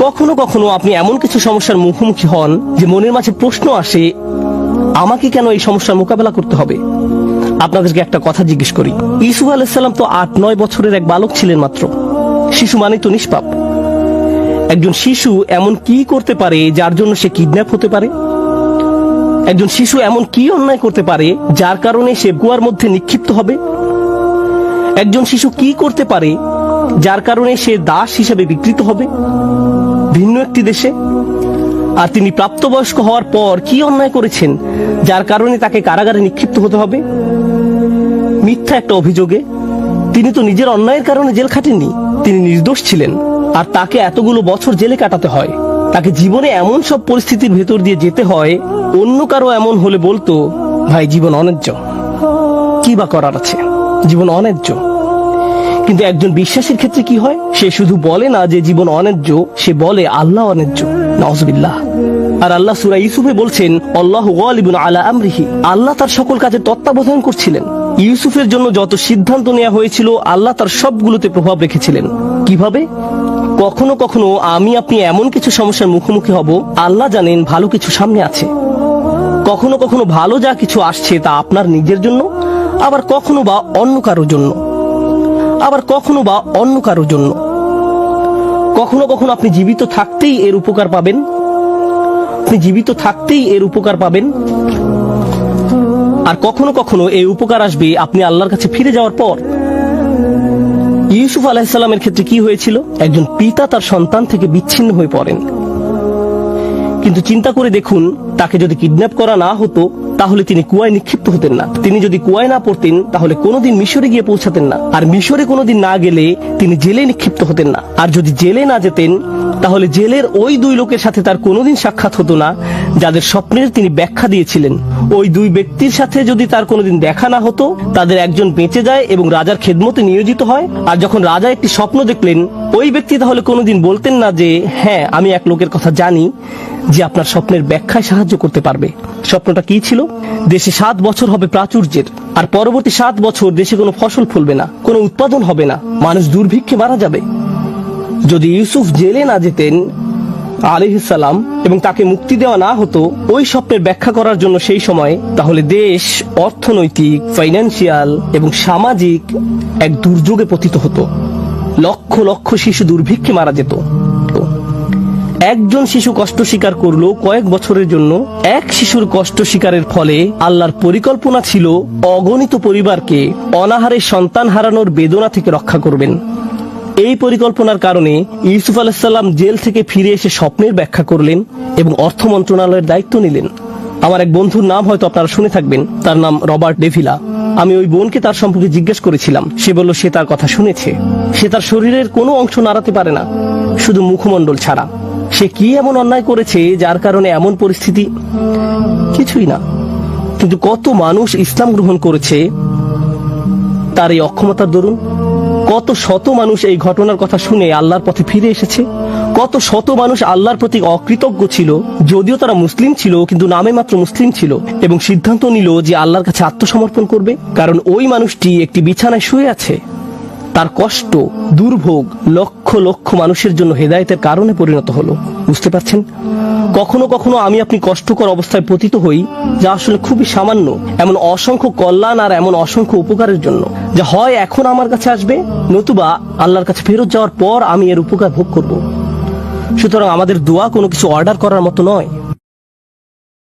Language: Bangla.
কখনো কখনো আপনি এমন কিছু সমস্যার মুখোমুখি হন যে মনের মাঝে প্রশ্ন আসে, আমাকে কেন এই সমস্যার মোকাবেলা করতে হবে? আপনাদেরকে একটা কথা জিজ্ঞেস করি, ইউসুফ আলাইহিস সালাম তো 8-9 বছরের এক বালক ছিলেন মাত্র। শিশু মানে তো নিষ্পাপ। একজন শিশু এমন কি করতে পারে যার জন্য সে কিডন্যাপ হতে পারে? একজন শিশু এমন কি অন্যায় করতে পারে যার কারণে সে কুয়ার মধ্যে নিক্ষিপ্ত হবে? একজন শিশু কি করতে পারে যার কারণে সে দাস হিসেবে বিকৃত হবে ভিন্ন একটি দেশে? আর তিনি প্রাপ্তবয়স্ক হওয়ার পর কি অন্যায় করেছেন যার কারণে তাকে কারাগারে নিক্ষিপ্ত হতে হবে মিথ্যা একটা অভিযোগে? তিনি তো নিজের অন্যায়ের কারণে জেল খাটেননি, তিনি নির্দোষ ছিলেন, আর তাকে এতগুলো বছর জেলে কাটাতে হয়। তাকে জীবনে এমন সব পরিস্থিতির ভেতর দিয়ে যেতে হয়, অন্য কারো এমন হলে বলতো, ভাই জীবন অন্যায্য, কি বা করার আছে, জীবন অন্যায্য। কিন্তু একজন বিশ্বাসীর ক্ষেত্রে কি হয়? সে শুধু বলে না যে জীবন অন্যায্য, সে বলে আল্লাহ অন্যায্য। নাউজুবিল্লাহ। আর আল্লাহ সূরা ইউসুফে বলছেন, আল্লাহু গালিবুন আলা আমরিহি, আল্লাহ তার সকল কাজে তত্ত্বাবধান করছিলেন। ইউসুফের জন্য যত সিদ্ধান্ত নেওয়া হয়েছিল আল্লাহ তার সবগুলোতে প্রভাব রেখেছিলেন। কিভাবে? কখনো কখনো আমি আপনি এমন কিছু সমস্যার মুখোমুখি হব, আল্লাহ জানেন ভালো কিছু সামনে আছে। কখনো কখনো ভালো যা কিছু আসছে তা আপনার নিজের জন্য, আবার কখনো বা অন্য কারোর জন্য, আবার কখনো বা অন্য কারোর জন্য। কখনো কখনো আপনি জীবিত থাকতেই এর উপকার পাবেন, আপনি জীবিত থাকতেই এর উপকার পাবেন। আর কখনো কখনো এই উপকার আসবে আপনি আল্লাহর কাছে ফিরে যাওয়ার পর। ইউসুফ আলাইহিস সালামের ক্ষেত্রে কি হয়েছিল? একজন পিতা তার সন্তান থেকে বিচ্ছিন্ন হয়ে পড়েন। কিন্তু চিন্তা করে দেখুন, তাকে যদি কিডন্যাপ করা না হতো তাহলে তিনি কুয়ায় নিক্ষিপ্ত হতেন না। তিনি যদি কুয়ায় না পড়তেন তাহলে কোনোদিন মিশরে গিয়ে পৌঁছাতেন না। আর মিশরে কোনোদিন না গেলে তিনি জেলে নিক্ষিপ্ত হতেন না। আর যদি জেলে না যেতেন তাহলে জেলের ওই দুই লোকের সাথে তার কোনোদিন সাক্ষাৎ হতো না যাদের স্বপ্নের তিনি ব্যাখ্যা দিয়েছিলেন। ওই দুই ব্যক্তির সাথে যদি তার কোনোদিন দেখা না হতো, তাদের একজন বেঁচে যায় এবং রাজার খেদমতে নিয়োজিত হয়। আর যখন রাজা একটি স্বপ্ন দেখলেন, ওই ব্যক্তি তাহলে কোনোদিন বলতেন না যে, হ্যাঁ আমি এক লোকের কথা জানি যে আপনার স্বপ্নের ব্যাখ্যায় সাহায্য করতে পারবে। স্বপ্নটা কি ছিল? দেশে 7 বছর হবে প্রাচুর্যের, আর পরবর্তী 7 বছর দেশে কোনো ফসল ফলবে না, কোনো উৎপাদন হবে না, মানুষ দুর্ভিক্ষে মারা যাবে। যদি ইউসুফ জেলে না যেতেন আলাইহিস সালাম এবং তাকে মুক্তি দেওয়া না হতো ওই স্বপ্নের ব্যাখ্যা করার জন্য সেই সময়, তাহলে দেশ অর্থনৈতিক, ফাইন্যান্সিয়াল এবং সামাজিক এক দুর্যোগে পতিত হতো। লক্ষ লক্ষ শিশু দুর্ভিক্ষে মারা যেত। একজন শিশু কষ্ট স্বীকার করলো কয়েক বছরের জন্য। এক শিশুর কষ্ট স্বীকারের ফলে আল্লাহর পরিকল্পনা ছিল অগণিত পরিবারকে অনাহারে সন্তান হারানোর বেদনা থেকে রক্ষা করবেন। এই পরিকল্পনার কারণে ইউসুফ আলাইহিস সালাম জেল থেকে ফিরে এসে স্বপ্নের ব্যাখ্যা করলেন এবং অর্থ মন্ত্রণালয়ের দায়িত্ব নিলেন। আমার এক বন্ধুর নাম হয়তো আপনারা শুনে থাকবেন, তার নাম রবার্ট ডেভিলা। আমি ওই বোনকে তার সম্পর্কে জিজ্ঞেস করেছিলাম। সে বলল সে তার কথা শুনেছে। সে তার শরীরের কোনো অংশ নাড়াতে পারে না, শুধু মুখমণ্ডল ছাড়া। সে কি এমন অন্যায় করেছে যার কারণে এমন পরিস্থিতি? কিছুই না। কিন্তু কত মানুষ ইসলাম গ্রহণ করেছে তার এই অক্ষমতার দরুন। কত শত মানুষ এই ঘটনার কথা শুনে আল্লাহর পথে ফিরে এসেছে। কত শত মানুষ আল্লাহর প্রতি অকৃতজ্ঞ ছিল, যদিও তারা মুসলিম ছিল কিন্তু নামে মাত্র মুসলিম ছিল, এবং সিদ্ধান্ত নিল যে আল্লাহর কাছে আত্মসমর্পণ করবে। কারণ ওই মানুষটি একটি বিছানায় শুয়ে আছে, তার কষ্ট, দুর্ভোগ লক্ষ লক্ষ মানুষের জন্য হেদায়েতের কারণে পরিণত হলো। বুঝতে পারছেন? কখনো কখনো আমি আপনি কষ্টকর অবস্থায় পতিত হই, যা আসলে খুবই সামান্য, এমন অসংখ্য কল্যাণ আর এমন অসংখ্য উপকারের জন্য, যা হয় এখন আমার কাছে আসবে, নতুবা আল্লাহর কাছে ফেরত যাওয়ার পর আমি এর উপকার ভোগ করব। সুতরাং আমাদের দোয়া কোনো কিছু অর্ডার করার মতো নয়।